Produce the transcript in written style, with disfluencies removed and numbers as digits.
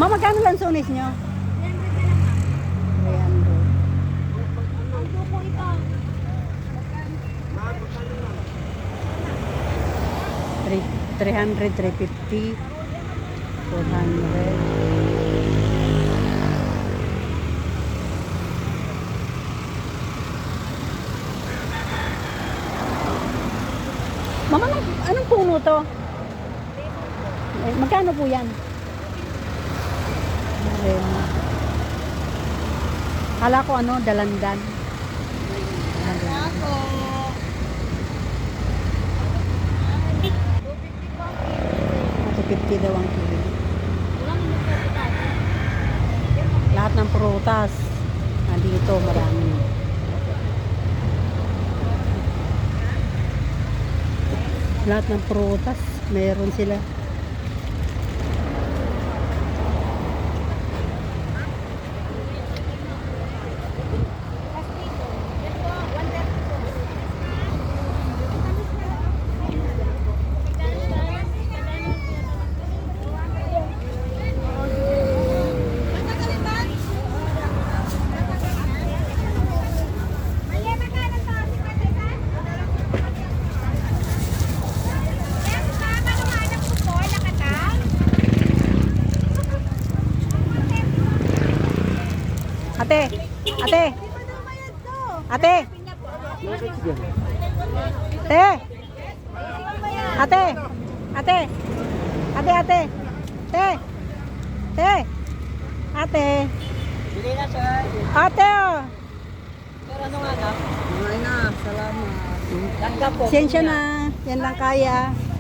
Mama, magkano lang sonis nyo? 300. Three, 300, 350, 400. Mama, anong puno to? Magkano po yan? Kala ko ano, dalandan. Ako. 250 daw ang kilo. Lahat ng prutas. Nandito, marami. Lahat ng prutas, meron sila. Ate, ate, ate, ate, ate, ate, ate, ate, ate, Bili na, sir. ate, oh. Sir, ano nga na? Ay na, salamat. Langga po. Sensya na, yan lang kaya.